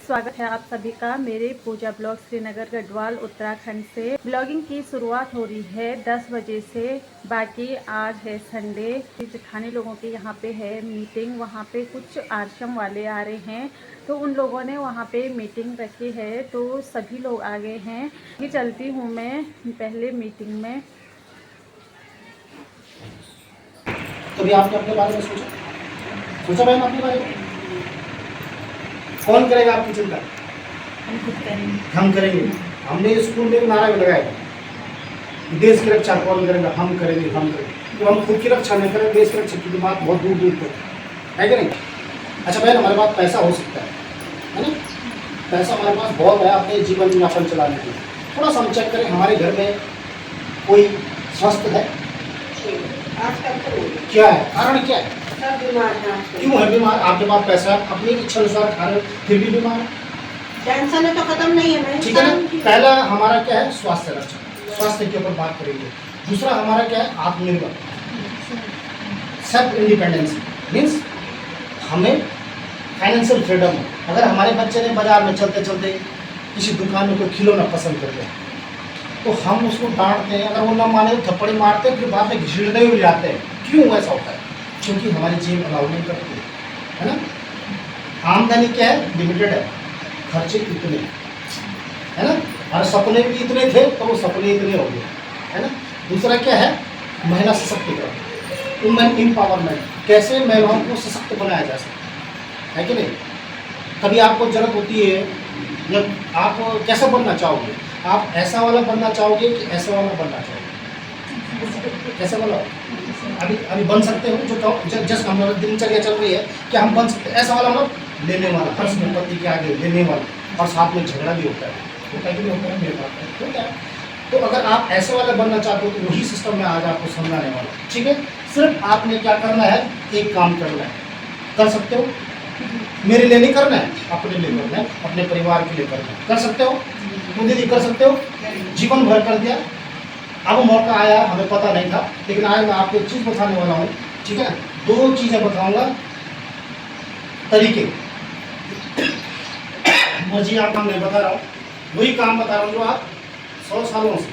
स्वागत है आप सभी का मेरे पूजा ब्लॉग श्रीनगर गढ़वाल उत्तराखंड से। ब्लॉगिंग की शुरुआत हो रही है 10 बजे से। बाकी आज है संडे। जेठानी लोगों के यहाँ पे है मीटिंग। वहाँ पे कुछ आश्रम वाले आ रहे हैं तो उन लोगों ने वहाँ पे मीटिंग रखी है तो सभी लोग आ गए हैं। ये चलती हूँ मैं पहले मीटिंग में। कभी आपने अपने बारे में सोचा बहन अपने बारे में? कौन करेगा आपकी चिंता? हम खुद करेंगे। हम करेंगे। हमने स्कूल में नारा भी लगाया था, देश की रक्षा कौन करेगा? हम करेंगे, हम करेंगे। तो हम खुद की रक्षा नहीं करें, देश की रक्षा की बात बहुत दूर दूर तक है कि नहीं? अच्छा बहन, हमारे पास पैसा हो सकता है ना? पैसा हमारे पास बहुत है अपने जीवन यापन चलाने के लिए। थोड़ा सा हम चेक करें, हमारे घर में कोई स्वस्थ है? क्या है कारण? क्या है? क्यों है बीमार? आपके पास पैसा है, अपनी इच्छा अनुसार खा रहे, फिर भी बीमार है। टेंशन तो खत्म नहीं है। ठीक है ना? पहला हमारा क्या है? स्वास्थ्य रक्षा, स्वास्थ्य के ऊपर बात करेंगे। दूसरा हमारा क्या है? आत्मनिर्भर, सेल्फ इंडिपेंडेंस। मीन्स हमें फाइनेंशियल फ्रीडम। अगर हमारे बच्चे ने बाजार में चलते चलते किसी दुकान में कोई खिलौना पसंद कर लिया तो हम उसको डांटते हैं, अगर वो ना माने तो थप्पड़ी मारते हैं, फिर बाद में घसीटने हुए जाते हैं। क्यों ऐसा होता है? क्योंकि हमारी जेब अलाउ नहीं करती है ना? आमदनी क्या है? लिमिटेड है, खर्चे इतने है ना? और सपने भी इतने थे तो वो सपने इतने हो गए है ना? दूसरा क्या है? महिला सशक्तिकरण, वुमेन एम्पावरमेंट। कैसे महिलाओं को सशक्त बनाया जा सकता है कि नहीं? कभी आपको जरूरत होती है या आप कैसा बनना चाहोगे? आप ऐसा वाला बनना चाहोगे कि ऐसा वाला बनना चाहोगे? कैसा वाला? अभी बन सकते हो जो जस्ट हमारा दिनचर्या चल रही है, क्या हम बन सकते हैं ऐसा वाला? मतलब लेने वाला, हर समय पति के आगे लेने वाला, और साथ में झगड़ा भी होता है कि नहीं होता है? मेरे पास होता है। तो अगर आप ऐसे वाला बनना चाहते हो तो वही सिस्टम में आज आपको समझाने वाला। ठीक है, सिर्फ आपने क्या करना है? एक काम करना है। कर सकते हो? मेरे लिए नहीं करना है, अपने लिए करना है, अपने परिवार के लिए करना है। कर सकते हो? तो दीदी कर सकते हो? जीवन भर कर दिया, अब मौका आया, हमें पता नहीं था, लेकिन आज मैं आपको एक चीज़ बताने वाला हूँ। ठीक है, दो चीज़ें बताऊंगा, तरीके। मर्जी आप काम नहीं बता रहा हूँ, वही काम बता रहा हूँ जो आप 100 सालों से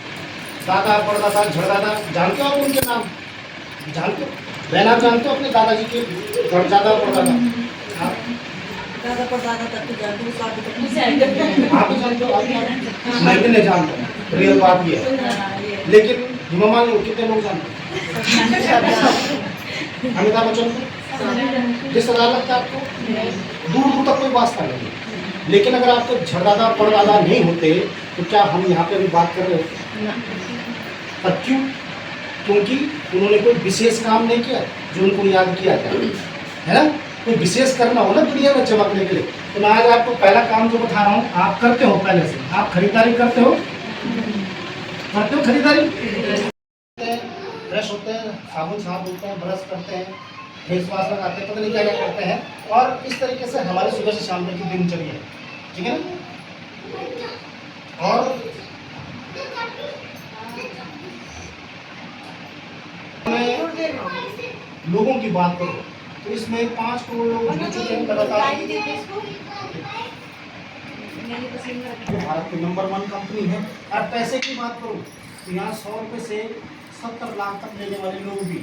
दादा परदादा झड़दादा जानते हो आप उनके नाम? जानते हो? बहन आप जानते हो अपने दादाजी के दादा परदादा? दादा परदादा तक तो जानते हो, आप भी जानते हो? मैं भी नहीं जानता, रियल बात ये है। लेकिन हिमा लोग कितने लोग जानते हैं? अमिताभ बच्चन को रिश्तेदार लगता है आपको? दूर दूर तक कोई वास्ता नहीं है। लेकिन अगर आपके झड़दादा परदादा नहीं होते तो क्या हम यहाँ पे अभी बात कर रहे होते? पर क्यों? क्योंकि उन्होंने कोई विशेष काम नहीं किया जो उनको याद किया जाए, है ना? कोई विशेष करना हो ना दुनिया में चमकने के लिए। तो मैं आज आपको पहला काम जो बता रहा हूँ, आप करते हो पहले से? आप खरीदारी करते हो? करते हो खरीदारी? फ्रेश होते हैं, साबुन साफ होते हैं, ब्रश करते हैं, फेस वॉश लगाते हैं, पता नहीं क्या क्या करते हैं, और इस तरीके से हमारे सुबह से शाम तक की दिनचर्या है। ठीक है ना? और लोगों की बात करो तो इसमें 5 करोड़ लोग जुड़ चुके हैं लगातार। भारत की नंबर 1 कंपनी है। और पैसे की बात करो तो यहाँ 100 रुपये से 70 लाख तक लेने वाले लोग भी।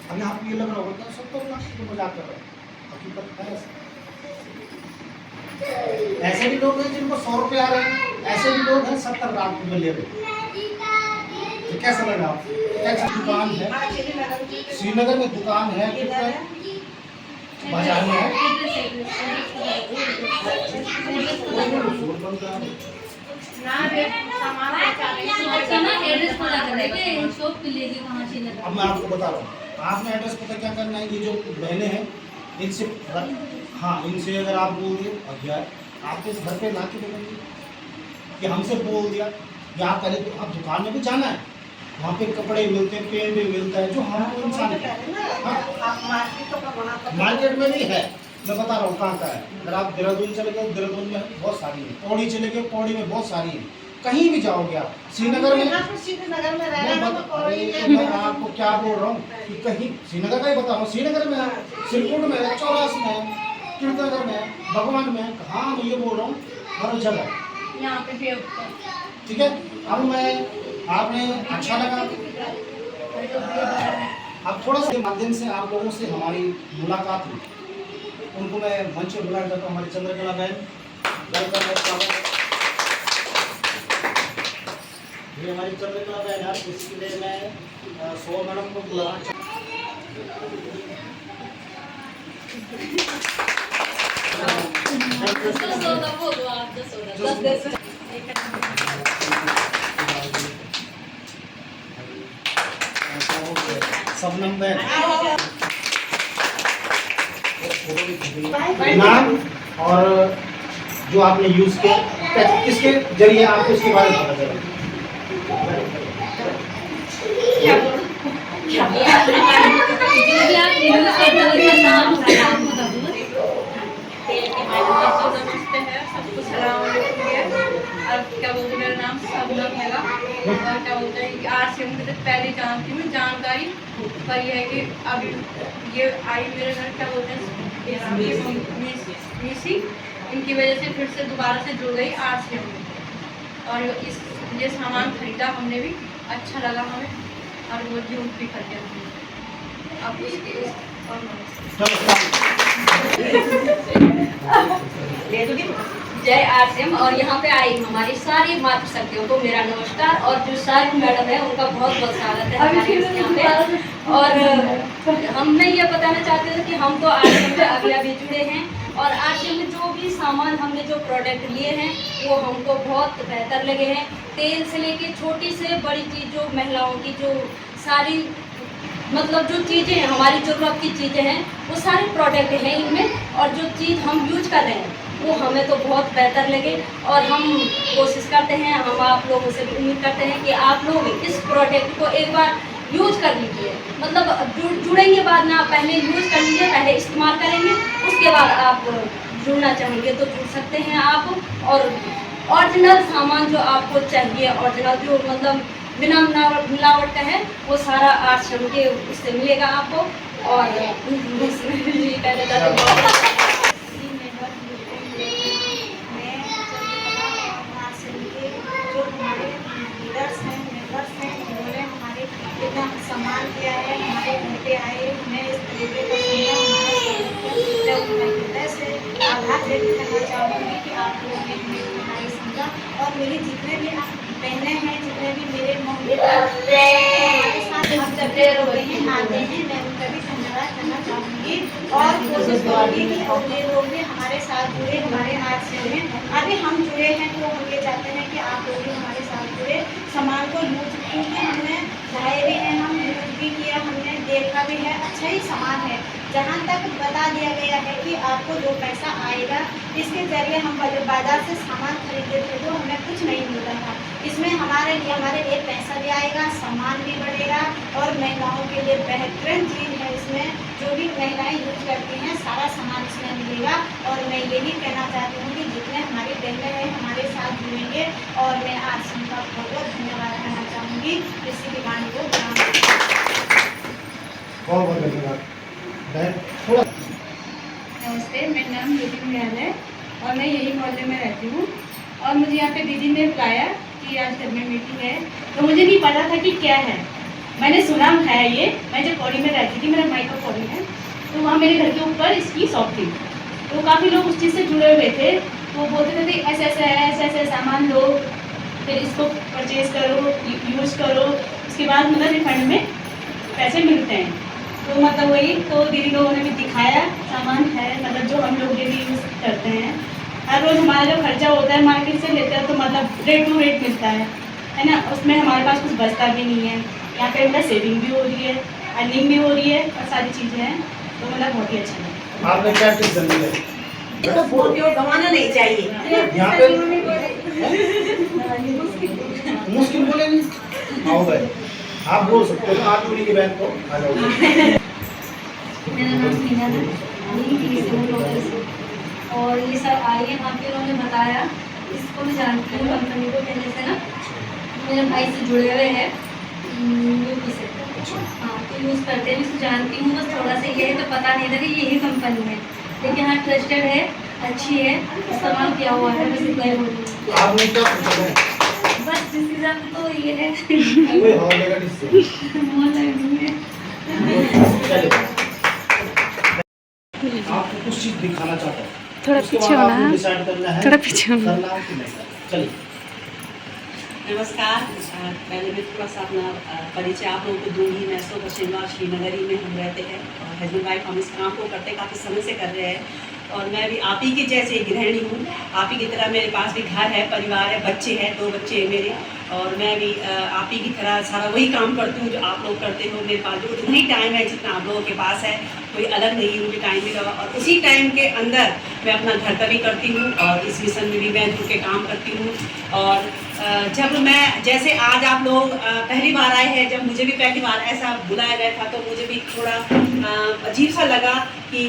अभी आपको ये लग रहा होगा 70 लाख की मजाक कर रहे हैं, हकीकत है ऐसे भी लोग हैं जिनको 100 रुपये आ रहे हैं, ऐसे भी लोग हैं 70 लाख रुपये ले रहे हैं। तो कैसा लगा आपको? कैसी दुकान है? श्रीनगर में दुकान है, बाजार में है। अब मैं आपको बता रहा हूँ, आपने एड्रेस पता क्या करना है? ये जो बहनें हैं इनसे, हाँ इनसे अगर आप बोल दिए अज्ञात आपके इस घर पे ला के देंगे कि हमसे बोल दिया, या आप पहले तो आप दुकान में भी जाना है, वहाँ पे कपड़े मिलते हैं, पेन भी मिलता है, जो हम इंसान मार्केट में भी है। मैं बता रहा हूँ कहाँ का है। अगर आप देहरादून चले गए, देहरादून में बहुत सारी है, पौड़ी चले गए, पौड़ी में बहुत सारी है, कहीं भी जाओगे आप। श्रीनगर में, मैं आपको क्या बोल रहा हूँ कि कहीं श्रीनगर का ही बता रहा हूँ, श्रीनगर में है, सिरपुर में है, चौरास में है, कीर्तनगर में, भगवान में, कहाँ मैं ये बोल रहा हूँ, हर जगह, यहाँ पे भी ठीक है। अब मैं आपने अच्छा लगा, अब थोड़ा सा माध्यम से आप लोगों से हमारी मुलाकात हुई, उनको मैं मंच पर बुलाया जाता हूँ। हमारी चंद्रकला बहन, वेलकम है, स्वागत है। ये हमारी चंद्रकला बहन है, इसके लिए मैं सो मैडम को बुलाना सबनम बहन, नाम और जो आपने यूज किया, किसके जरिए आपको इसके बारे में पता चला? क्या बोलते मेरा नाम सबनम है और क्या बोलते हैं RCM की पहले जानती हूँ जानकारी, पर यह है कि अभी ये आई मेरे घर क्या बोलते हैं मिसी, इनकी वजह से फिर से दोबारा से जुड़ गई RCM में, और ये सामान खरीदा हमने भी, अच्छा लगा हमें, और वो यूज भी कर दिया हमने। अब जय RCM। और यहाँ पे आई हमारी सारी मातृशक्तियों को मेरा नमस्कार, और जो सारी मैडम है उनका बहुत बहुत स्वागत है हमारे यहाँ पे। और हमने ये बताना चाहते थे कि हम तो RCM में अभी जुड़े हैं, और RCM में जो भी सामान हमने जो प्रोडक्ट लिए हैं वो हमको बहुत बेहतर लगे हैं। तेल से लेके छोटी से बड़ी चीज़, जो महिलाओं की जो सारी मतलब जो चीज़ें हमारी ज़रूरत की चीज़ें हैं वो सारे प्रोडक्ट हैं इनमें, और जो चीज़ हम यूज कर रहे हैं वो हमें तो बहुत बेहतर लगे, और हम कोशिश करते हैं, हम आप लोगों से भी उम्मीद करते हैं कि आप लोग इस प्रोडक्ट को एक बार यूज कर लीजिए। मतलब जुड़ेंगे बाद में, आप पहले यूज कर लीजिए, पहले इस्तेमाल करेंगे, उसके बाद आप जुड़ना चाहेंगे तो जुड़ सकते हैं आप। और ओरिजिनल सामान जो आपको चाहिए, ओरिजिनल जो मतलब बिना मिलावट का है, वो सारा RCM के उससे मिलेगा आपको। और इतना सम्मान किया है, हमारे घर पे आए, मैं इस तरीके को समझा, मैं हृदय से आभार व्यक्त करना चाहूँगी कि आप लोगों ने हमें हमारी समझा। और मेरे जितने भी बहनें हैं, जितने भी मेरे मोहल्ले हमारे साथ हम चलते रहते हैं, आते हैं, मैं उनका भी धन्यवाद करना चाहूँगी, और कोशिश करूँगी कि ये लोग भी हमारे साथ जुड़े, हमारे RCM में अभी हम जुड़े हैं, तो हम ये चाहते हैं कि आप लोग भी हमारे साथ जुड़े, सामान को यूज, क्योंकि हमने लाए भी हैं, हम यूज भी किया, हमने देखा भी है, अच्छा ही सामान है। जहाँ तक बता दिया गया है कि आपको जो पैसा आएगा, इसके जरिए हम बाजार से सामान खरीदते थे तो हमें कुछ नहीं मिलता था, इसमें हमारे लिए पैसा भी आएगा, सामान भी बढ़ेगा, और महिलाओं के लिए बेहतरीन चीज़ है। इसमें जो भी महिलाएं यूज करती हैं सारा सामान इसमें मिलेगा। और मैं यही कहना चाहती हूँ कि जितने हमारी बहनें हैं हमारे साथ जुड़ेंगे, और मैं RCM का बहुत बहुत धन्यवाद करना चाहूँगी। इसी की वाणी को बहुत धन्यवाद। थोड़ा नमस्ते, मेरा नाम दीदी मियाल है और मैं यही मोहल्ले में रहती हूँ। और मुझे यहाँ पे दीदी ने बुलाया कि आज घर में मीटिंग है, तो मुझे नहीं पता था कि क्या है। मैंने सुना है ये, मैं जब पौड़ी में रहती थी, मेरा मायका पौड़ी है, तो वहाँ मेरे घर के ऊपर इसकी शॉप थी, तो काफ़ी लोग उस चीज़ से जुड़े हुए थे। तो बोलते थे कि ऐसे ऐसे है, ऐसे ऐसे सामान लो, फिर इसको परचेज़ करो, यूज़ करो, उसके बाद मतलब रिफंड में पैसे मिलते हैं। तो मतलब वही, तो दीदी लोगों ने भी दिखाया सामान है, मतलब जो हम लोग डेली यूज़ करते हैं। हर रोज़ हमारा जो खर्चा होता है मार्केट से लेते हैं तो मतलब रेट टू रेट मिलता है ना, उसमें हमारे पास कुछ बचता भी नहीं है। यहाँ पे मतलब सेविंग भी हो रही है, अर्निंग भी हो रही है, और सारी चीज़ें हैं, तो मतलब बहुत ही अच्छा लगा। आपने क्या टिप्स दी है? गंवाना नहीं चाहिए। यहाँ पे मुश्किल बोले नहीं, आओ भाई आप बोल सकते हो, आप पूरी की बहन को आ जाओ। मेरा नाम मीना है, और ये सब आए यहाँ पे, उन्होंने बताया, इसको मैं जानती हूँ कंपनी को पहले से ना, मेरे भाई से जुड़े हुए हैं यूपी से। हाँ, तो यूज़ करते हैं, इसको जानती हूँ, बस थोड़ा सा ये है तो पता नहीं था कि यही कंपनी है। लेकिन हाँ ट्रस्टेड है, अच्छी है, इस्तेमाल किया हुआ है, बस इतना ही बोलूँगी। आपने क्या पूछा है? बस जिसके साथ तो ये है कोई हवा लगा इससे। चलिए। आपको कुछ चीज दिखाना चाहता हूँ, थोड़ा उसके पीछे बाद होना आपको है, डिसाइड करना है थोड़ा पीछे होना। करना है कि नहीं करना। चलिए। नमस्कार। पहले मैं थोड़ा सा अपना परिचय आप लोगों को दूंगी। मैं शनिवार श्रीनगर ही में हम रहते हैं और हस्बैंड वाइफ हम इस काम को करते काफ़ी समय से कर रहे हैं और मैं भी आप ही की जैसे एक गृहिणी हूँ। आप ही की तरह मेरे पास भी घर है, परिवार है, बच्चे हैं, 2 बच्चे हैं मेरे और मैं भी आप ही की तरह सारा वही काम करती हूँ जो आप लोग करते हो। मेरे पास भी उतना ही टाइम है जितना आप लोगों के पास है, कोई अलग नहीं है, मुझे टाइम मिला और उसी टाइम के अंदर मैं अपना घर का भी करती हूँ और इस मिशन में भी मैं जुड़ के काम करती हूँ। और जब मैं जैसे आज आप लोग पहली बार आए हैं, जब मुझे भी पहली बार ऐसा बुलाया गया था तो मुझे भी थोड़ा अजीब सा लगा कि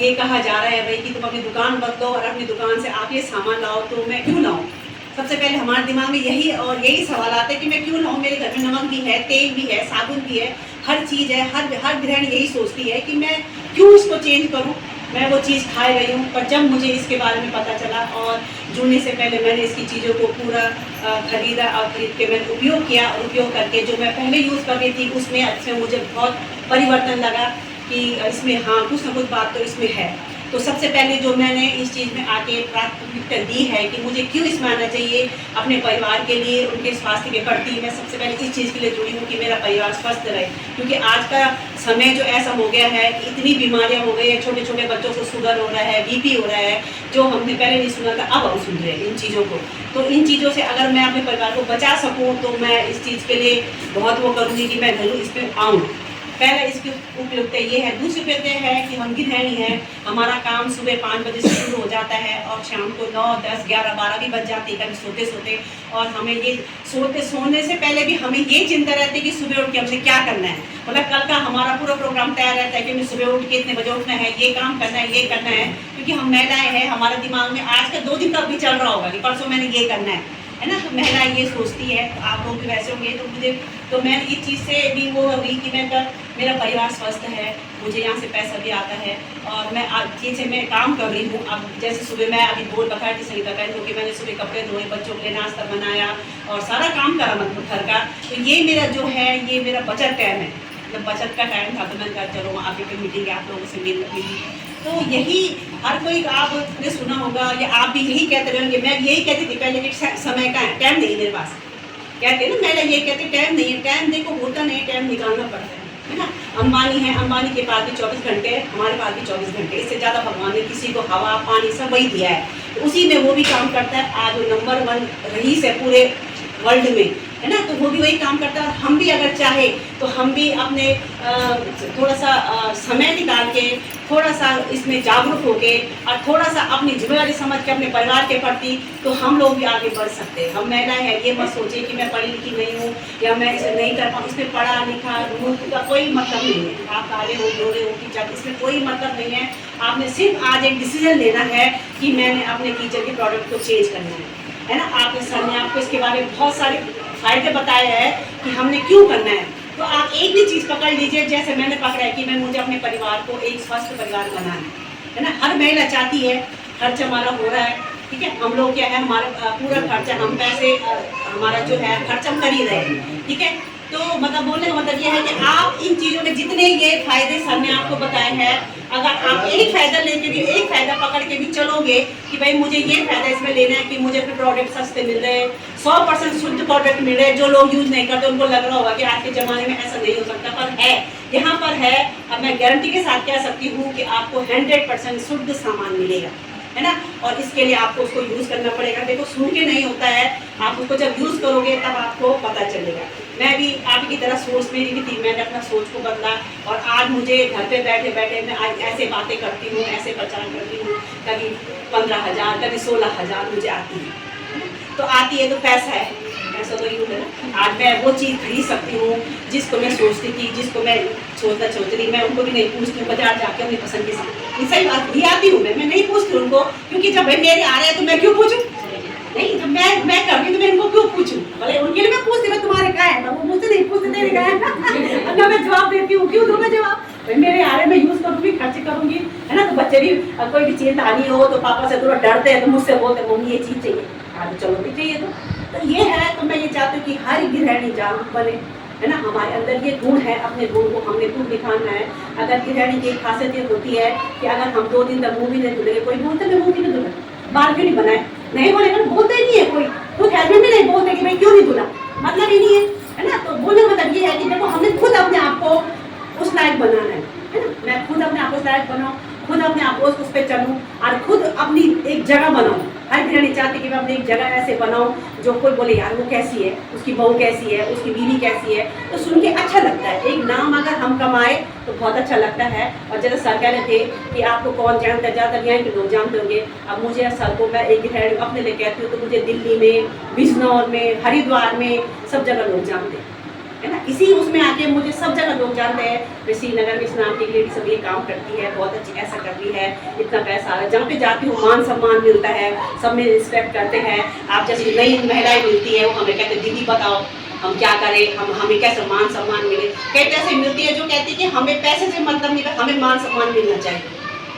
ये कहा जा रहा है भाई कि तुम अपनी दुकान बदलो और अपनी दुकान से आप ये सामान लाओ, तो मैं क्यों लाऊं? सबसे पहले हमारे दिमाग में यही सवाल आता है कि मैं क्यों लाऊं? मेरे घर में नमक भी है, तेल भी है, साबुन भी है, हर चीज़ है। हर गृहिणी यही सोचती है कि मैं क्यों इसको चेंज करूं? मैं वो चीज़ खाए गई हूँ, पर जब मुझे इसके बारे में पता चला और जुड़ने से पहले मैंने इसकी चीज़ों को पूरा खरीदा और खरीद के मैंने उपयोग किया और उपयोग करके जो मैं पहले यूज़ कर रही थी उसमें अच्छा मुझे बहुत परिवर्तन लगा कि इसमें हाँ कुछ ना कुछ बात तो इसमें है। तो सबसे पहले जो मैंने इस चीज़ में आके प्राथमिकता दी है कि मुझे क्यों इसमें आना चाहिए अपने परिवार के लिए, उनके स्वास्थ्य के प्रति मैं सबसे पहले इस चीज़ के लिए जुड़ी हूँ कि मेरा परिवार स्वस्थ रहे। क्योंकि आज का समय जो ऐसा हो गया है कि इतनी बीमारियाँ हो गई है, छोटे छोटे बच्चों को शुगर हो रहा है, BP हो रहा है, जो हमने पहले नहीं सुना था अब हम सुन रहे हैं इन चीज़ों को। तो इन चीज़ों से अगर मैं अपने परिवार को बचा सकूँ तो मैं इस चीज़ के लिए बहुत वो करूँगी कि मैं ज़रूर इस पर आऊँ। पहला इसकी उपयोगिता ये है। दूसरी उपयोगिता है कि हम गृहिणी हैं, हमारा काम सुबह 5 बजे से शुरू हो जाता है और शाम को 9, 10, 11, 12 भी बज जाती है कभी सोते सोते। और हमें ये सोने से पहले भी हमें ये चिंता रहती है कि सुबह उठ के हमसे क्या करना है। मतलब कल का हमारा पूरा प्रोग्राम तैयार रहता है कि हमें सुबह उठ के इतने बजे उठना है, ये काम करना है, ये करना है। क्योंकि हम महिलाएं हैं, हमारे दिमाग में आज का 2 दिन का भी चल रहा होगा कि परसों मैंने ये करना है ना। तो महिला ये सोचती है, आप लोग भी वैसे होंगे। तो मैं इस चीज़ से भी वो हुई कि मेरा परिवार स्वस्थ है, मुझे यहाँ से पैसा भी आता है और मैं जैसे मैं काम कर रही हूँ। अब जैसे सुबह मैं अभी बोल बता थी सही बता क्योंकि मैंने सुबह कपड़े धोए, बच्चों के लिए नाश्ता बनाया और सारा काम करा मतलब घर का। तो ये मेरा जो है ये मेरा बचत टाइम है। जब बचत का टाइम था तो मैंने कहा चलो आगे पे मीटिंग आप लोगों से मिली। तो यही हर कोई आपने सुना होगा या आप भी यही कहते रहेंगे। मैं यही कहती थी पहले कि समय का है, टाइम नहीं मेरे पास। कहते ना मैं ये कहते टाइम नहीं है, टाइम देखो होता नहीं, टाइम निकालना पड़ता है ना। अंबानी है, अंबानी के पास भी 24 घंटे है, हमारे पास भी 24 घंटे। इससे ज़्यादा भगवान ने किसी को हवा पानी सब वही दिया है, तो उसी में वो भी काम करता है। आज वो नंबर 1 रईस है पूरे वर्ल्ड में, है ना। तो वो भी वही काम करता है और हम भी अगर चाहे तो हम भी अपने थोड़ा सा समय निकाल के थोड़ा सा इसमें जागरूक होके और थोड़ा सा अपनी जिम्मेदारी समझ के अपने परिवार के प्रति तो हम लोग भी आगे बढ़ सकते हैं। हम महिलाएं हैं, ये मत सोचिए कि मैं पढ़ी लिखी नहीं हूँ या मैं इसे नहीं कर पाऊँ। इसमें पढ़ा लिखा मूर्ख का कोई मतलब नहीं है। आप आगे हो जोड़े हो कि चाहे, इसमें कोई मतलब नहीं है। आपने सिर्फ आज एक डिसीजन लेना है कि मैंने अपने किचन के प्रोडक्ट को चेंज करना है ना। आपके सर ने आपको इसके बारे में बहुत सारे फायदे बताए हैं कि हमने क्यों करना है। तो आप एक भी चीज़ पकड़ लीजिए, जैसे मैंने पकड़ा है कि मुझे अपने परिवार को एक स्वस्थ परिवार बनाना है ना। हर महिला चाहती है, खर्च हमारा हो रहा है, ठीक है। हम लोग क्या है, हमारा पूरा खर्चा हम पैसे हमारा जो है खर्च हम कर ही रहे हैं, ठीक है। तो मतलब बोलने का मतलब ये है कि आप इन चीज़ों में जितने ये फायदे सर ने आपको बताए हैं, अगर आप एक फायदा लेके भी एक फायदा पकड़ के भी चलोगे कि भाई मुझे ये फायदा इसमें लेना है कि मुझे अपने प्रोडक्ट सस्ते मिल रहे हैं, 100% शुद्ध प्रोडक्ट मिल रहे हैं। जो लोग यूज नहीं करते उनको लग रहा होगा कि आज के ज़माने में ऐसा नहीं हो सकता, पर है, यहाँ पर है। अब मैं गारंटी के साथ कह सकती हूँ कि आपको 100% शुद्ध सामान मिलेगा, है ना। और इसके लिए आपको उसको यूज़ करना पड़ेगा। देखो सुन के नहीं होता है, आप उसको जब यूज़ करोगे तब आपको पता चलेगा। मैं भी आपकी तरह सोच मेरी भी थी, मैंने अपना सोच को बदला और आज मुझे घर पे बैठे बैठे मैं आज ऐसे बातें करती हूँ, ऐसे प्रचार करती हूँ। कभी 15,000 कभी 16,000 मुझे आती है, तो आती है तो पैसा है, ऐसा तो यूँ है ना। आज मैं वो चीज़ खरीद सकती हूँ जिसको मैं सोचती थी, जिसको मैं सोचती थी। मैं उनको भी नहीं पूछती हूँ, बाजार जाके अपनी पसंद के साथ ये सही बात भी आती हूँ। मैं नहीं पूछती उनको, क्योंकि जब भाई मेरे आ रहे हैं तो मैं क्यों पूछूँ? नहीं, जब मैं करती तो मैं इनको क्यों पूछूं? भले उनके लिए मैं पूछती, मैं तुम्हारे क्या है, वो मुझसे नहीं पूछते तेरे क्या है। ना मैं जवाब देती हूँ, क्यों दूँ मैं जवाब? भाई मेरे आ रहे मैं यूज़ करूँगी, खर्च करूँगी, है ना। तो बच्चे भी कोई भी चीज़ लानी हो तो पापा से थोड़ा डरते हैं, तो मुझसे बोलते मम्मी ये चीज़ चाहिए, हाँ तो चलो भी चाहिए। तो ये है। तो मैं ये चाहती हूँ कि हर गृहिणी जागरूक बने, है ना। हमारे अंदर ये गुण है, अपने गुण को हमने खुद दिखाना है। अगर गृहिणी की खासियत ये होती है कि अगर हम 2 दिन तक मुँह भी नहीं धुलेंगे, कोई बोलते मैं मुँह भी नहीं धुला, बाल क्यों नहीं बनाए, नहीं बोलेगा, बोलते नहीं है कोई, खुद हस्बैंड भी नहीं बोलते कि भाई क्यों नहीं धुला, मतलब ही नहीं है ना। तो बोलने का मतलब ये है कि देखो हमने खुद अपने आप को उस लायक बनाना है ना। मैं खुद अपने आप को उस लायक बनाऊँ, खुद अपने आप को उस पर चलूँ और खुद अपनी एक जगह बनाऊँ। हर गृहिणी चाहती कि मैं अपनी एक जगह ऐसे बनाऊँ जो कोई बोले यार वो कैसी है, उसकी बहू कैसी है, उसकी बीवी कैसी है, तो सुन के अच्छा लगता है। एक नाम अगर हम कमाए तो बहुत अच्छा लगता है। और जैसे सर कह रहे थे कि आपको कौन जानता है, ज़्यादातर यहाँ के लोग जानते होंगे। अब मुझे सर को मैं एक गृहिणी अपने लिए कहती हूँ तो मुझे दिल्ली में, बिजनौर में, हरिद्वार में सब जगह लोग जानते हैं, है ना। इसी उसमें आके मुझे सब जगह लोग जानते हैं। श्रीनगर में स्नान की लेडी सब ये काम करती है, बहुत अच्छी ऐसा करती है, इतना पैसा आ रहा है। जहाँ पे जाती हूँ मान सम्मान मिलता है, सब में रिस्पेक्ट करते हैं। आप जैसी नई महिलाएं मिलती है वो हमें कहते हैं दीदी बताओ हम क्या करें, हमें कैसे मान सम्मान मिले। कई ऐसे मिलती है जो कहती है कि हमें पैसे से मतलब नहीं, हमें मान सम्मान मिलना चाहिए,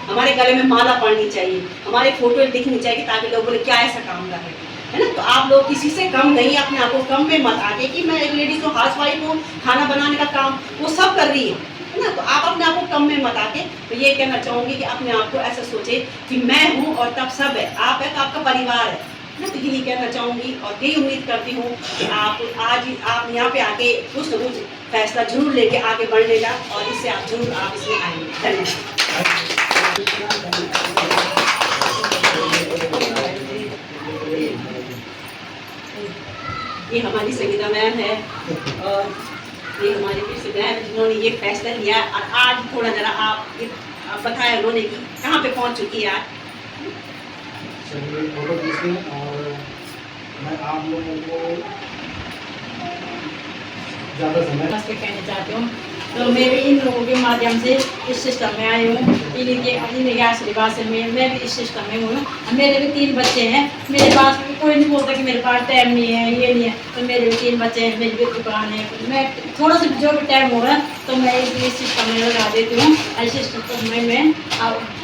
हमारे गले में माला पड़नी चाहिए, हमारे फोटो दिखनी चाहिए ताकि लोग बोले क्या ऐसा काम कर रहे हैं, है ना। तो आप लोग किसी से कम नहीं, अपने आप को कम में मत आके कि मैं एक लेडीज हूँ, हाउस वाइफ हूँ, खाना बनाने का काम वो सब कर रही है ना। तो आप अपने आप को कम में मत आके, तो ये कहना चाहूँगी कि अपने आप को ऐसा सोचे कि मैं हूँ और तब सब है, आप है तो आपका परिवार है ना। तो यही कहना चाहूँगी और यही उम्मीद करती हूँ कि आप आज आप यहाँ पे आके कुछ न कुछ फैसला जरूर लेके आगे बढ़ने का, और इससे आप जरूर आप इसमें आएंगे। धन्यवाद। ये हमारी संगीता मैम है और ये हमारी फिर मैम जिन्होंने ये फैसला लिया। और आज थोड़ा जरा आप बताया उन्होंने कि कहाँ पे पहुँच चुकी है आज। चलिए फोटो खींचते हैं और मैं आप लोगों को ज़्यादा समय नमस्ते कहना चाहती हूँ। तो मैं भी इन लोगों के माध्यम से इस सिस्टम में आई हूँ, इनके आशीर्वाद से मैं भी इस सिस्टम में हूँ। मेरे भी 3 बच्चे हैं, मेरे पास कोई नहीं बोलता कि मेरे पास टाइम नहीं है, ये नहीं है। तो मेरे भी 3 बच्चे हैं, मेरी भी दुकान है, मैं थोड़ा सा जो भी टाइम होगा तो मैं इस सिस्टम में लगा देती हूँ। इस सिस्टम में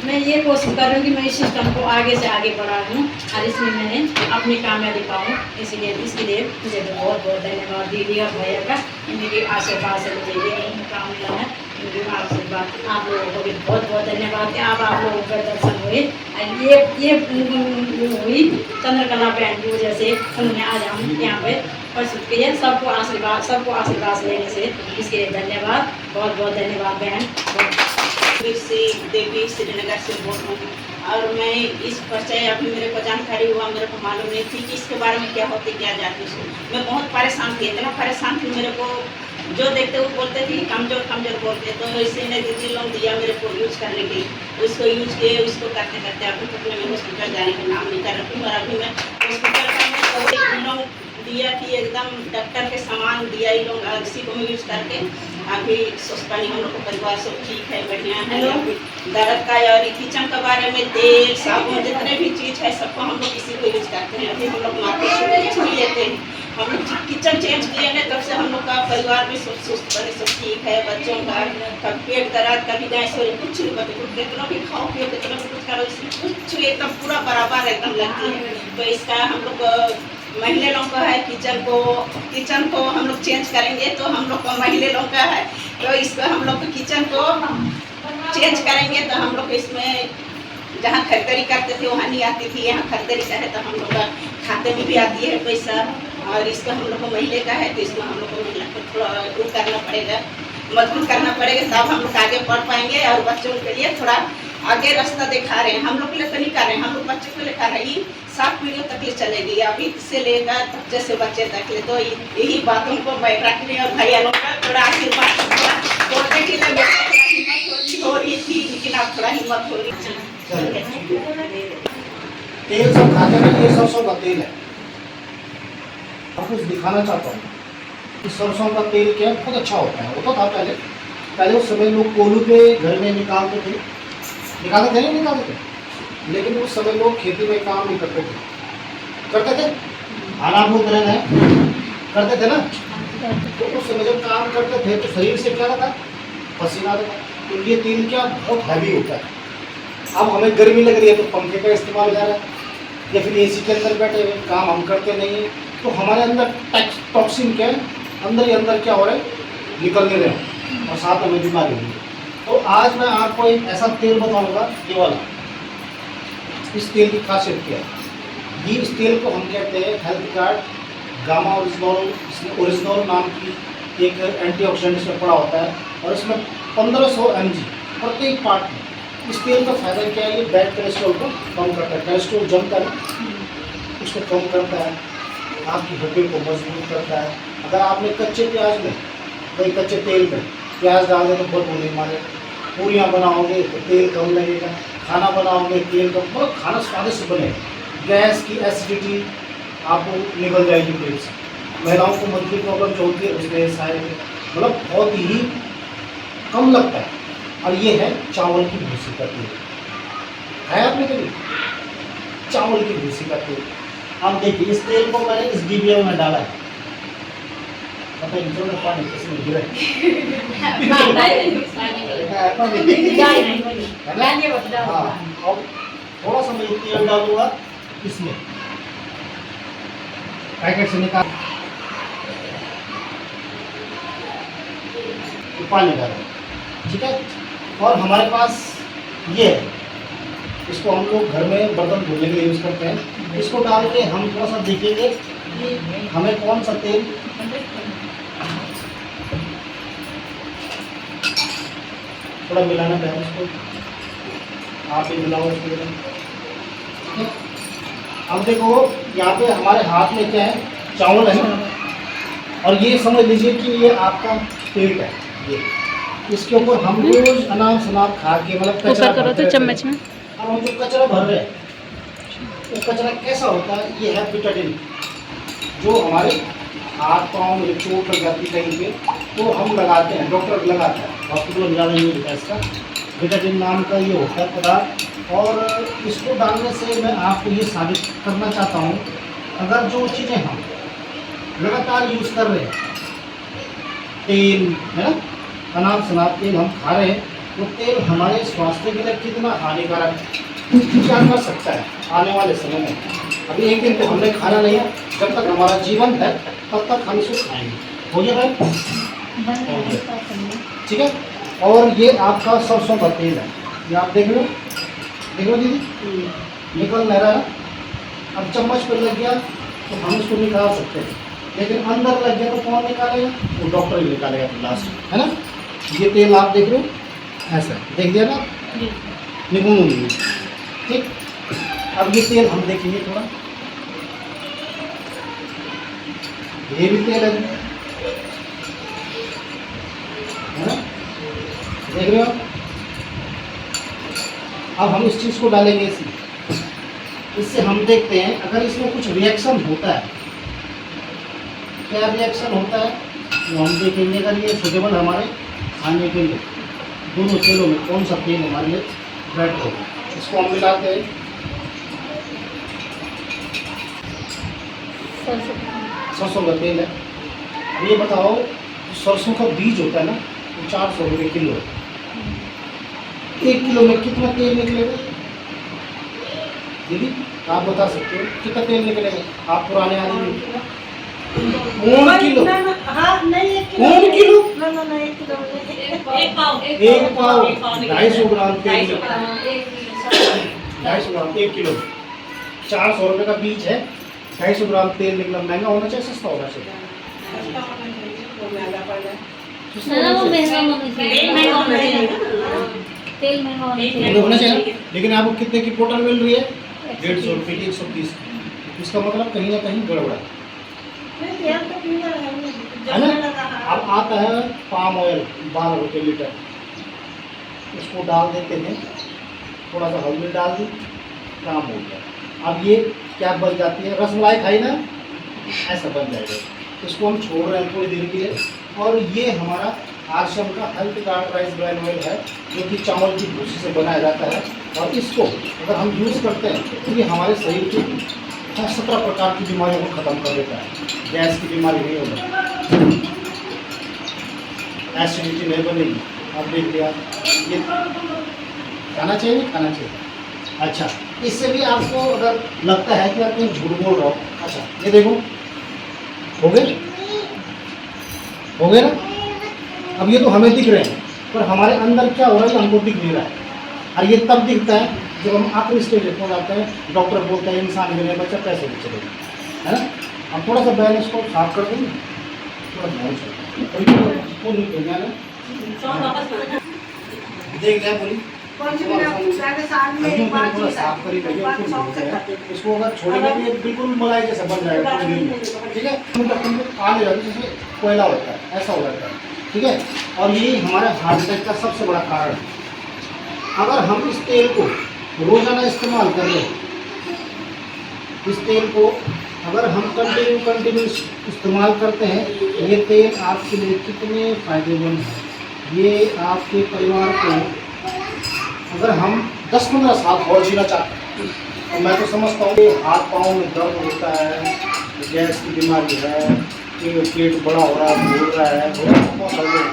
मैं ये कोशिश कर रही हूँ कि मैं इस सिस्टम को आगे से आगे बढ़ाऊँ और इसमें मैंने अपनी कामयाबी पाऊँ। इसके लिए मुझे बहुत बहुत धन्यवाद दीदी और भैया का, इनके आशीर्वाद से मुझे ये काम मिला है। इनके आशीर्वाद आप लोगों को भी बहुत बहुत धन्यवाद कि आप लोगों का दर्शन हुए। ये हुई चंद्रकला बहन की वजह से उन्होंने आज हम यहाँ पे प्रस्तुत किए। सबको आशीर्वाद लेने से इसके लिए धन्यवाद, बहुत बहुत धन्यवाद बहन। से देवी श्रीनगर से बोल रही हूँ और मैं इस परिचय अभी मेरे को जानकारी हुआ, मेरे को मालूम नहीं थी कि इसके बारे में क्या होती क्या जाती है। मैं बहुत परेशान थी, इतना परेशान थी, मेरे को जो देखते वो बोलते थे कमज़ोर बोलते। तो इसलिए ने दीदी लोग दिया मेरे को यूज़ करने के लिए, उसको यूज़ किए, उसको करते करते अभी तक मैं हॉस्पिटल जाने का नाम नहीं कर रही हूँ। और अभी मैं हॉस्पिटल का दिया कि एकदम डॉक्टर के सामान दिया ही लोग, इसी को मैं यूज़ करके अभी सोचपानी हम लोग का परिवार सब ठीक है, बढ़िया है। अभी दर्द का और किचन के बारे में तेल साबुन जितने भी चीज़ है सबको हम लोग इसी को यूज़ करते हैं। अभी हम लोग मार्केट से नहीं लेते हैं, हम लोग किचन चेंज किए हैं तब से हम लोग का परिवार भी सब सुस्त बने, सब ठीक है। बच्चों का कभी पेट दर्द कभी गैस हो रही, कुछ नहीं बचे, कितना भी खाओ पियो कितना भी कुछ करो, कुछ एकदम पूरा बराबर एकदम लगती है। तो इसका हम लोग महिला लोगों का है, किचन को हम लोग चेंज करेंगे तो हम लोग को महिला लोगों का है, तो इसको हम लोग किचन को चेंज करेंगे तो हम लोग इसमें जहाँ खरीदारी करते थे वहाँ नहीं आती थी, यहाँ खरीदारी का है तो हम लोग का खाते में भी आती है पैसा। और इसका हम लोग को महीने का है तो इसमें हम लोग को महिला को थोड़ा वो करना पड़ेगा, मजबूत करना पड़ेगा, तब हम लोग आगे बढ़ पाएंगे। और बच्चों के लिए थोड़ा आगे रास्ता दिखा रहे हैं, हम लोग के लिए तो नहीं कर रहे हैं, हम लोग बच्चों के लिए कर रहे हैं। 7 पीढ़ियों तक ले चलेगी, अभी से लेकर बच्चे से बच्चे तक ले। तो यही बातों को मैं रख रही और भैया लोग का थोड़ा आशीर्वाद बोलने के लिए हिम्मत हो रही थी, लेकिन अब थोड़ा हिम्मत हो रही है। तेल सब खाते हैं, ये सरसों का तेल है। आप कुछ दिखाना चाहता हूँ कि सरसों का तेल क्या है, बहुत अच्छा होता है। होता था पहले उस समय लोग कोल्हू पे घर में निकालते थे नहीं निकालते थे, लेकिन उस समय लोग खेती में काम नहीं करते थे, अनाभूत रहना करते थे ना। तो उस समय जब काम करते थे तो शरीर से क्या रहता, पसीना आता था। तो ये तेल क्या बहुत हैवी होता है। अब हमें गर्मी लग रही है तो पंखे का इस्तेमाल कर रहा है, या फिर एसी के अंदर बैठे हुए काम हम करते नहीं हैं, तो हमारे अंदर टॉक्सिन क्या है, अंदर ही अंदर क्या हो रहा है, निकल नहीं रहे हैं और साथ में बीमारी हुई है। तो आज मैं आपको एक ऐसा तेल बताऊंगा, ये वाला। इस तेल की खासियत क्या है, ये इस तेल को हम कहते हैं हेल्थ कार्ड गामा ओरिजिनल। इसमें ओरिजिनल नाम की एक एंटीऑक्सीडेंट इसमें पड़ा होता है और इसमें 1500 mg प्रत्येक पार्ट में। इस तेल का फायदा क्या है, ये बैड कोलेस्ट्रॉल को कम करता है, कोलेस्ट्रॉल जमता है उसको कम करता है, आपकी हड्डियों को मजबूत करता है। अगर आपने कच्चे प्याज में, भाई कच्चे तेल में प्याज डाल दे तो बहुत नहीं मारे, पूरियाँ बनाओगे तो तेल कम लगेगा, खाना बनाओगे तेल कम, मतलब खाना स्वादिष्ट बनेगा। गैस की एसिडिटी आपको निकल जाएगी पेट से। महिलाओं को मंथली प्रॉब्लम जो होती है उसमें सारे मतलब बहुत ही कम लगता है। और ये है चावल की भूसी का तेल, है आपने कभी चावल की भूसी का तेल? आप देखिए इस तेल को मैंने इस डिबिया में डाला है, पता नहीं चलो पानी किसमें गिरा है। हाँ, और थोड़ा सा मैं तेल डालूंगा इसमें, पैकेट से निकाल पानी डाला, ठीक है। और हमारे पास ये है, इसको हम लोग घर में बर्तन धोने के लिए यूज़ करते हैं। इसको डाल के हम थोड़ा सा देखेंगे कि हमें कौन सा तेल थोड़ा मिलाना पड़ेगा इसको, आप भी मिलाओ इसको। अब देखो यहाँ पे हमारे हाथ में क्या है, चावल है ना, और ये समझ लीजिए कि ये आपका पेट है। ये इसके ऊपर हम रोज अनाज शनाब खा के मतलब कचरा करो तो चम्मच में। अब हम जो कचरा भर रहे हैं वो कचरा कैसा होता है, ये है बिटाडिन, जो हमारे हाथ पाँव में चोट लग जाती है कहीं पे तो हम लगाते हैं, डॉक्टर लगाता है, हॉस्पिटल में ज़्यादा यूज होता है इसका। बिटाडिन नाम का ये होता है पदार्थ, और इसको डालने से मैं आपको ये साबित करना चाहता हूँ, अगर जो चीज़ें हम लगातार यूज़ कर रहे हैं, तेल है ना, अनाज शनाब तेल हम खा रहे हैं, वो तेल हमारे स्वास्थ्य के लिए कितना हानिकारक क्या कर सकता है आने वाले समय में। अभी एक दिन तो हमने खाना नहीं है, जब तक हमारा जीवन है तब तक हम इसको खाएंगे। हो गया भाई, ठीक है। और ये आपका सरसों का तेल है, ये आप देख लो दीदी, निकल नहीं रहा। अब चम्मच पर लग गया तो हम इसको निकाल सकते हैं, लेकिन अंदर लग गया तो कौन निकालेगा, वो डॉक्टर ही निकालेगा फिर लास्ट, है ना। ये तेल आप देख रहे हो, ऐसा देख दिया ना, निकूंगी नहीं, ठीक। अब ये तेल हम देखेंगे थोड़ा, ये भी तेल है ना, देख रहे हो। अब हम इस चीज़ को डालेंगे इससे हम देखते हैं अगर इसमें कुछ रिएक्शन होता है, क्या रिएक्शन होता है तो हम देखेंगे। अगर ये सुटेबल हमारे खाने के लिए, दोनों तेलों में कौन सा तेल हमारे लिए बेटर होगा, इसको हम मिलाते हैं। सरसों का तेल है। अब ये बताओ, सरसों का बीज होता है ना, वो 400 रुपये किलो है। 1 किलो में कितना तेल निकलेगा दीदी, आप बता सकते हो कितना तेल निकलेगा? आप पुराने आदमी, कौन किलो? हाँ नहीं, 1 किलो, 1 किलो, 1 पाव 250 ग्राम तेल, 250 ग्राम 1 किलो, 400 रुपये का बीज है, 250 ग्राम तेल निकला। महंगा होना चाहिए, सस्ता होना चाहिए? तेल महंगा होना चाहिए। लेकिन आपको कितने की बोतल मिल रही है? 150 रुपये की, 130 की। इसका मतलब कहीं ना कहीं गड़बड़ा है ना। अब आता है पाम ऑयल 12 रुपये लीटर, उसको डाल देते हैं, थोड़ा सा हल्दी डाल दी, काम हो गया। अब ये क्या बन जाती है, रसमलाई खाई ना, ऐसा बन जाएगा। इसको हम छोड़ रहे हैं थोड़ी देर के लिए। और ये हमारा आश्रम का health card rice bran oil है, जो कि चावल की भूसी से बनाया जाता है। और इसको अगर हम यूज़ करते हैं तो ये हमारे शरीर की 17 प्रकार की बीमारियों को ख़त्म कर देता है। गैस की बीमारी नहीं होगी, एसिडिटी नहीं बनेगी, आप देख लिया, ये खाना चाहिए नहीं खाना चाहिए। अच्छा, इससे भी आपको अगर लगता है कि आप कहीं झूठ बोल रहे हो, अच्छा ये देखो हो गए ना। अब ये तो हमें दिख रहे हैं, पर हमारे अंदर क्या हो रहा है ये हमको दिख नहीं रहा है। और ये तब दिखता है जब हम आखिरी स्टेज पर जाते हैं, डॉक्टर बोलते हैं इंसान मिले बच्चा पैसे भी चलेगा, है ना। हम थोड़ा सा बैलेंस को साफ कर देंगे, थोड़ा बैलेंस देख लिया बोली साफ करी इसको अगर छोड़ेंगे तो ये बिल्कुल मलाई जैसा बन जाएगा, ठीक है। काले जाते जैसे कोयला होता है ऐसा हो जाता है, ठीक है। और यही हमारे हार्ट अटैक का सबसे बड़ा कारण है। अगर हम इस तेल को रोजाना इस्तेमाल कर लें, इस तेल को अगर हम कंटिन्यू इस्तेमाल करते हैं, ये तेल आपके लिए कितने फायदेमंद है। ये आपके परिवार को अगर हम 10-15 साल और जीना चाहते हैं, तो मैं तो समझता हूँ कि हाथ पाँव में दर्द होता है, गैस की बीमारी है, पेट बड़ा हो रहा है, भूल रहा है, बहुत सारे लोग।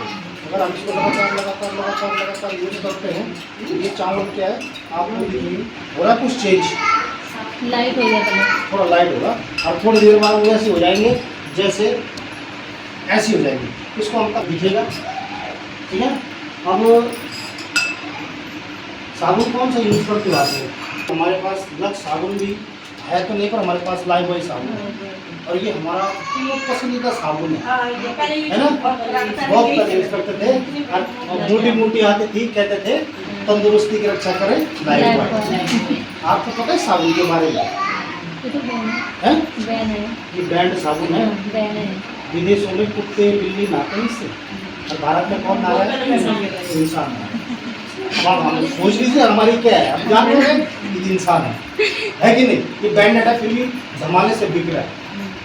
अगर हम इसको लगातार यूज करते हैं, ये चावल क्या है आपको हो रहा कुछ चेंज लाइट हो जाता है, थोड़ा लाइट होगा और थोड़ी देर बाद वो ऐसे हो जाएंगे जैसे ऐसी हो जाएंगी, इसको हम तक दिखेगा, ठीक है। अब साबुन कौन सा यूज़ करते हो आप? हमारे पास लक्स साबुन भी है तो नहीं, पर हमारे पास लाइफबॉय साबुन है और ये हमारा पसंदीदा साबुन है ना। बहुत पहले यूज़ करते थे और मोटी आती थी, कहते थे तंदुरुस्ती की रक्षा करें लाइफबॉय। आपको पता है साबुन के बारे में? है ये बैंड साबुन है, विदेशों में कुत्ते बिल्ली नहाते हैं इससे, और भारत में कौन नहा रहा है? इंसान। अब हम सोच लीजिए हमारी क्या है, हम जान रहे हैं ये इंसान है कि नहीं। ये बैंडेड है फिर भी धमाले से बिक रहा है,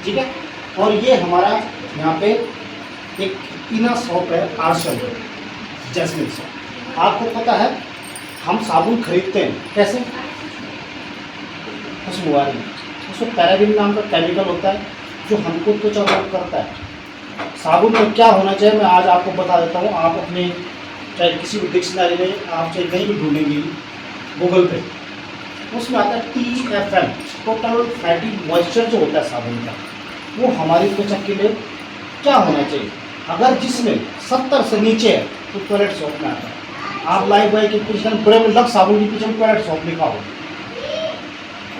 ठीक है। और ये हमारा यहाँ पे एक पीना शॉप है, आर्शल जैस्मिन शॉप। आपको पता है हम साबुन खरीदते हैं कैसे? खुशबुआरी, उसमें पैराबिन नाम का केमिकल होता है जो हमको त्वचा रोग करता है। साबुन में क्या होना चाहिए मैं आज आपको बता देता हूँ। आप अपने चाहे किसी भी डिक्शनरी में आप चाहे कहीं भी ढूंढेंगे गूगल पे, उसमें आता है TFM, टोटल फैटी मॉइस्चर जो होता है साबुन का, वो हमारी त्वचा के लिए क्या होना चाहिए। अगर जिसमें 70 से नीचे है तो टॉयलेट सोप में आता है। आप लाइफबॉय के पीछे बड़े में लक्स साबुन के पीछे टॉयलेट सोप लिखा हो,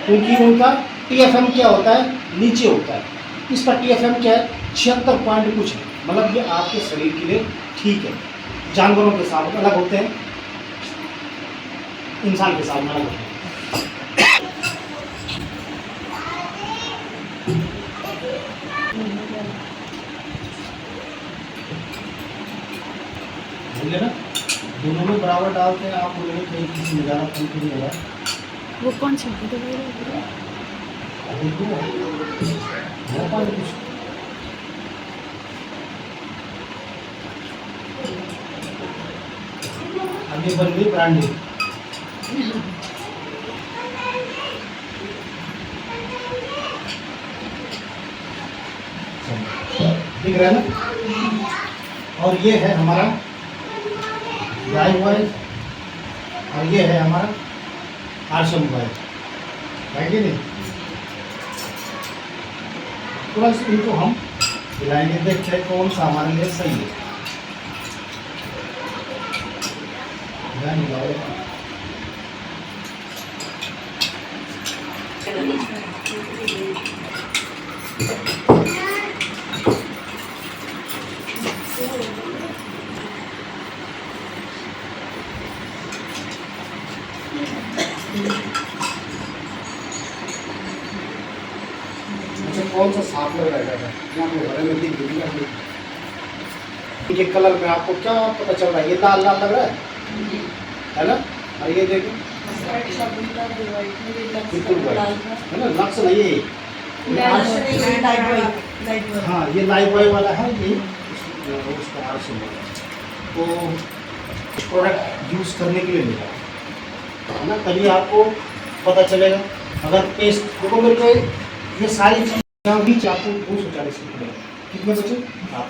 क्योंकि उनका TFM क्या होता है नीचे होता है। इसका TFM क्या है 76 पॉइंट कुछ है, मतलब ये आपके शरीर के लिए ठीक है। जानवरों के साबुन अलग होते हैं, इंसान के साबुन अलग होते हैं। बोलिए ना, दोनों में बराबर डालते हैं आप लोगों को, कहीं किसी में ज़्यादा कम नहीं होगा। वो कौन सी अभी बन गई ब्रांडी। दिख रहा है ना। और ये है हमारा लाइफबॉय और ये है हमारा आर्शल बॉय, है कि नहीं। तुरंत इनको हम हिलाएंगे, देखते हैं कौन सा हमारे लिए सही है। अच्छा कौन सा साफ लग रहा है? यहाँ पे हरे में दिख रही है। ये कलर में आपको क्या पता चल रहा है? ये लाल लाल लग रहा है ना। और ये देखो बिल्कुल है ना, लक्स नहीं है। हाँ ये लाइफबॉय वाला है, ये उसका आर्शल है। तो प्रोडक्ट यूज़ करने के लिए मिला है ना, तभी आपको पता चलेगा। अगर पेस्ट देखो मेरे को ये सारी चीज़ भी आपको 240 की पड़ेगा। कितने बचे? आप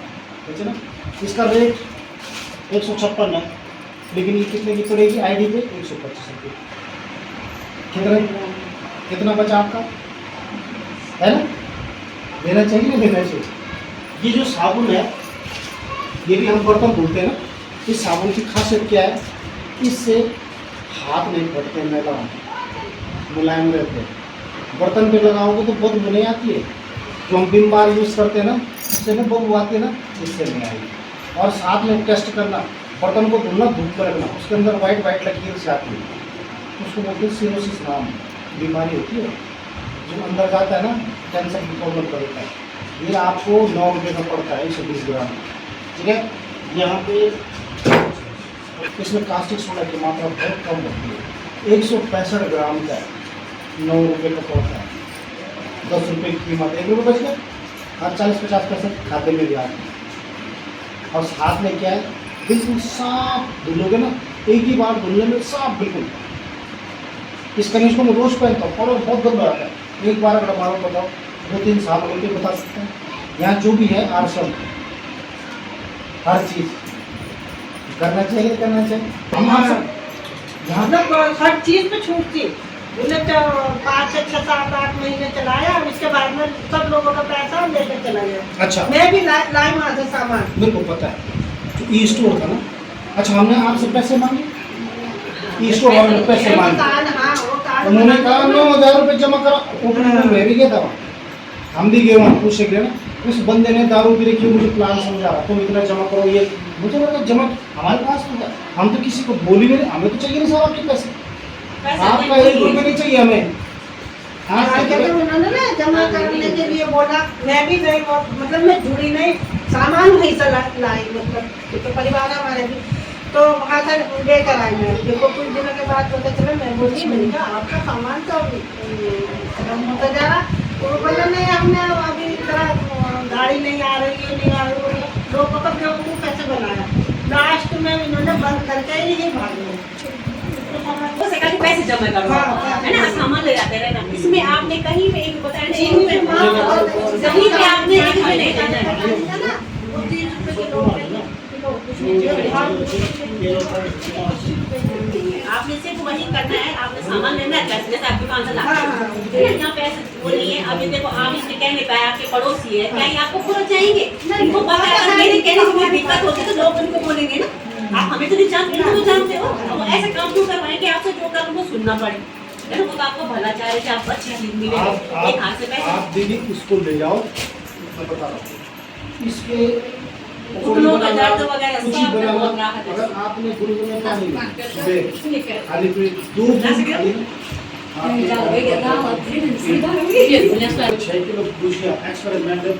बचे ना। इसका रेट 156 है, लेकिन ये कितने की पड़ेगी आईडी पे? 125 रुपये। कितना बचा आपका, है ना? देना चाहिए ना देना चाहिए। ये जो साबुन है, ये भी हम बर्तन धोते हैं ना, इस साबुन की खासियत क्या है? इससे हाथ नहीं फटते, मैला मुलायम रहते हैं। बर्तन पे लगाओगे तो बहुत बदबू आती है, जो हम विम बार यूज़ करते हैं ना, उससे ना बदबू आती है ना, इससे नहीं आएगी। और साथ में टेस्ट करना, बर्तन को धुलना, धूप पर रखना, उसके अंदर वाइट लकीर से आती है, उसको बोलते हैं सिरोसिस नाम बीमारी होती है, जो अंदर जाता है ना, कैंसर की प्रॉब्लम करता है। ये आपको 9 रुपये का पड़ता है 120 ग्राम, ठीक है। यहाँ पे इसमें कास्टिक सोडा की मात्रा बहुत कम होती है, 165 ग्राम का 9 रुपये का पड़ता है, 10 रुपये की कीमत, 1 रुपये बच गया, हर 40-50 पैसे खाते में भी आते हैं। और साथ में क्या है, बिल्कुल साफ धुलोगे ना, एक ही बार धुलने में साफ बिल्कुल। इस कमीज को मैं रोज पहनता हूँ और बहुत गंदा आता है, एक बार अगर मारो बताओ 2-3 साल बोल के बता सकते हैं। यहाँ जो भी है आरसम, हर चीज़ करना चाहिए, करना चाहिए। हम यहाँ मतलब हर चीज़ पे छूट थी। उन्हें तो 5, 6, 7, 8 महीने चलाया, और उसके बाद में सब लोगों का पैसा लेकर चला गया। अच्छा, मैं भी लाई वहाँ से सामान। मेरे को पता है, जो ई स्टोर था ना, अच्छा हमने आपसे पैसे मांगे, ई स्टोर वाले ने पैसे मांगे, उन्होंने कहा 9,000 रुपये जमा करो, मैं भी गया था वहाँ, हम भी गए वहाँ, पूछ गए ना, उस बंदे ने दारू पी रखी, मुझे प्लान समझा रहा, तुम इतना जमा करो, ये मुझे लगा जमा हमारे पास तो, हम तो किसी को बोल ही नहीं, हमें तो चाहिए नहीं साहब आपके पैसे, आपका 1 रुपये नहीं चाहिए हमें। हाँ, उन्होंने ना जमा करने के लिए बोला, मैं भी गई, मतलब मैं जुड़ी नहीं, सामान वहीं से लाई, मतलब तो परिवार हमारे भी, तो वहाँ से लेकर आई मैं। देखो कुछ दिनों के बाद पता चला, मैं बोली, मैंने कहा आपका सामान तो खत्म होता जा रहा, तो वो बोला नहीं, हमने अभी गाड़ी नहीं आ रही है, नहीं आ रही है, लोगों का बेवकूफ़ कैसे बनाया। लास्ट में इन्होंने बंद करके ही भाग गए, पैसे जमा करो, है ना, सामान ले जाते रहना। इसमें आपने कहीं पे एक बताया नहीं, कहीं पे आपने एक भी नहीं देना है। आपने सिर्फ वही करना है, आपने सामान लेना है, पैसे जैसे आपकी दुकान से ला, यहाँ पैसे वो नहीं है। अभी देखो, आप इसमें कह नहीं पाए, आपके पड़ोसी है, क्या ये आपको पूरा चाहेंगे? इनको पता है, अगर मेरे कहने से कोई दिक्कत होती है तो लोग उनको बोलेंगे ना, आप हमें तो नहीं जानते, इनको तो जानते हो, अब ऐसे काम क्यों कर पाएंगे? आपसे जो कर उनको सुनना पड़े, है ना, वो तो आपको भला चाह रहे कि आप अच्छी जिंदगी में एक हाथ से पैसे। आप दीदी इसको ले जाओ, मैं बता रहा हूँ, इसके घुटनों का दर्द वगैरह कुछ ही सब बना हुआ, राहत है। अगर आपने गुनगुने पानी में खाली पेट 2 किलो दूसरा एक्सपेरिमेंटल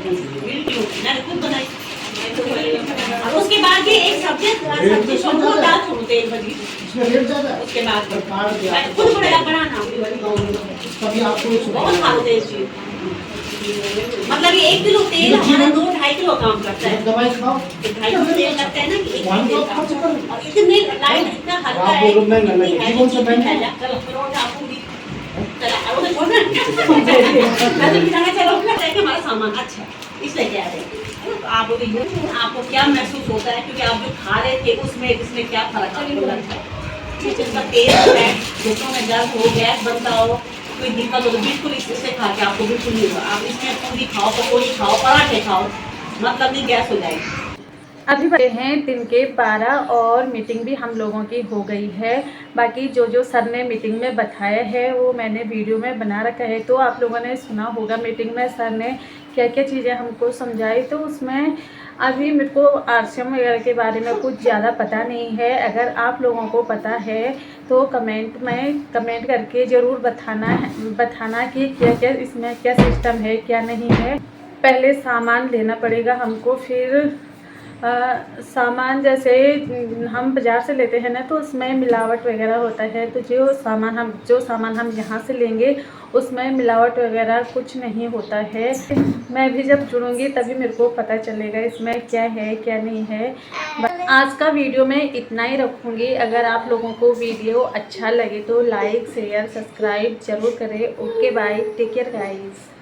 खुद बनाई। उसके बाद ये एक सब्जी सबको दाल छोड़ते हैं बजी, इसमें रेट ज़्यादा है, उसके बाद पर काट दिया खुद बड़ा बनाना तभी आपको बहुत खाते हैं इस चीज। मतलब ये 1 किलो तेल हमारा 2-2.5 किलो काम करता है। दवाई खाओ, 2.5 किलो तेल लगता है ना कि 1 किलो और इतने लाइट इतना हल्का है, बोलो मैं नहीं लगे, जीवन से मैं चलो फिर आपको भी चला और छोड़ना मैं बिना चलो लगता है कि हमारा सामान अच्छा है, इसलिए क्या है तो आप आपको क्या महसूस होता है, क्योंकि आप जो खा रहे थे उसमें इसमें क्या फर्क आपको लगता है? जिसका तेल है, घुटनों में दर्द हो, गैस बनता हो, कोई दिक्कत हो तो बिल्कुल इससे खा के आपको बिल्कुल नहीं होगा। आप इसमें पूरी खाओ, पकौड़ी खाओ, पराठे खाओ, मतलब नहीं गैस हो जाएगी। अभी बजे हैं दिन के 12 और मीटिंग भी हम लोगों की हो गई है। बाकी जो सर ने मीटिंग में बताया है वो मैंने वीडियो में बना रखा है, तो आप लोगों ने सुना होगा मीटिंग में सर ने क्या क्या चीज़ें हमको समझाई। तो उसमें अभी मेरे को आरसीएम वगैरह के बारे में कुछ ज़्यादा पता नहीं है। अगर आप लोगों को पता है तो कमेंट करके ज़रूर बताना कि क्या क्या इसमें क्या सिस्टम है क्या नहीं है। पहले सामान लेना पड़ेगा हमको, फिर सामान जैसे हम बाज़ार से लेते हैं ना तो उसमें मिलावट वगैरह होता है, तो जो सामान हम यहाँ से लेंगे उसमें मिलावट वगैरह कुछ नहीं होता है। मैं भी जब जुड़ूंगी तभी मेरे को पता चलेगा इसमें क्या है क्या नहीं है। आज का वीडियो मैं इतना ही रखूँगी। अगर आप लोगों को वीडियो अच्छा लगे तो लाइक शेयर सब्सक्राइब ज़रूर करें। Okay bye, take care guys.